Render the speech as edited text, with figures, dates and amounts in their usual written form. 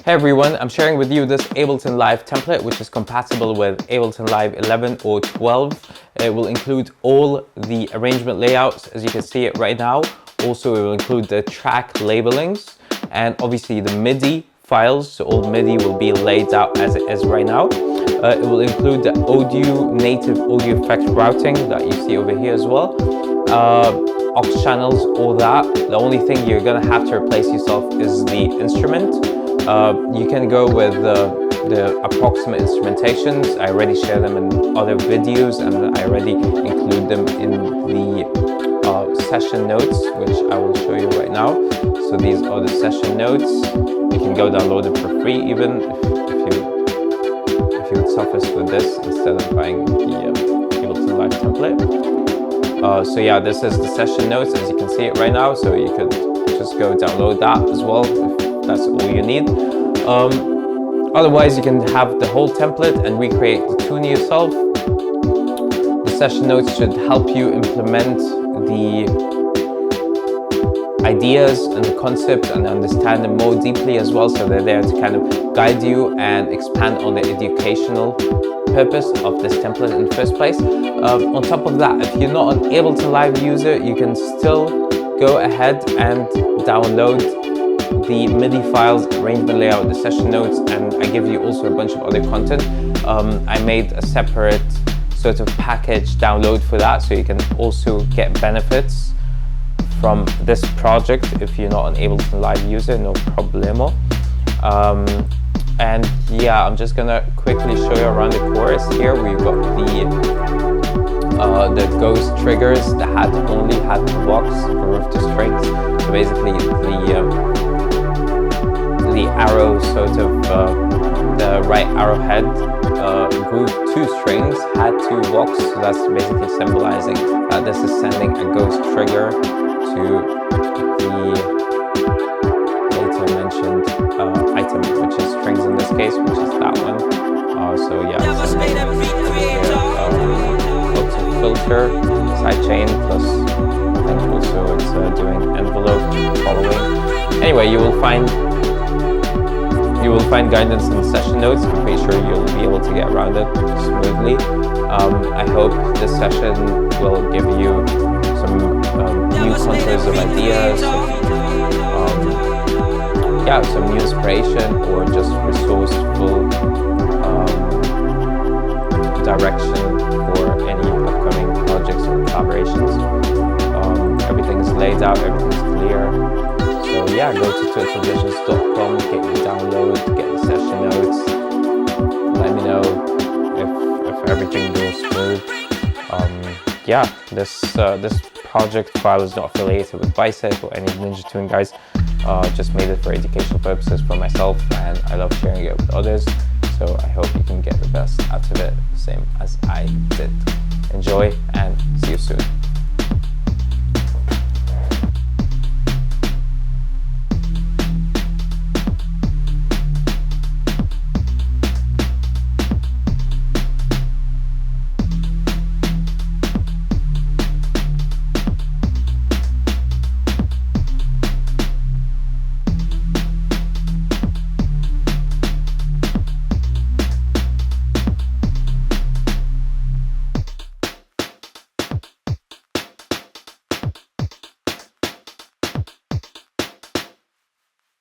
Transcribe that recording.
Hey everyone, I'm sharing with you this Ableton Live template which is compatible with Ableton Live 11 or 12. It will include all the arrangement layouts as you can see it right now. Also it will include the track labelings and obviously the Midi files, so all Midi will be laid out as it is right now. It will include the native audio effects routing that you see over here as well. Aux channels, all that. The only thing you're gonna have to replace yourself is the instrument. You can go with the approximate instrumentations. I already share them in other videos and I already include them in the session notes, which I will show you right now. So these are the session notes. You can go download them for free even if you would suffice with this instead of buying the Ableton Live template. So yeah, this is the session notes as you can see it right now. So you could just go download that as well if that's all you need. Otherwise, you can have the whole template and recreate the tune yourself. The session notes should help you implement the ideas and the concept and understand them more deeply as well. So they're there to kind of guide you and expand on the educational purpose of this template in the first place. On top of that, if you're not an Ableton Live user, you can still go ahead and download the MIDI files, arrangement layout, the session notes, and I give you also a bunch of other content. I made a separate sort of package download for that, so you can also get benefits from this project if you're not an Ableton Live user, no problemo. And yeah, I'm just gonna quickly show you around the chorus here. We've got the ghost triggers that only had the box for roof to strings. So basically the arrow sort of the right arrowhead group 2 strings had 2 walks, so that's basically symbolizing that this is sending a ghost trigger to the later mentioned item, which is strings in this case, which is that one. So yeah, filter, sidechain, plus I think also it's doing envelope following. Anyway, you will find guidance in the session notes. I'm pretty sure you'll be able to get around it smoothly. I hope this session will give you some new contours of ideas, some new inspiration, or just resourceful direction for any upcoming projects or collaborations. Everything is laid out, everything's clear. So yeah, go to turtlevisions.com, get your download, get the session notes. Let me know if everything goes smooth. Yeah, this project file is not affiliated with Bicep or any Ninja Tune guys. Just made it for educational purposes for myself, and I love sharing it with others. So I hope you can get the best out of it, same as I did. Enjoy and see you soon.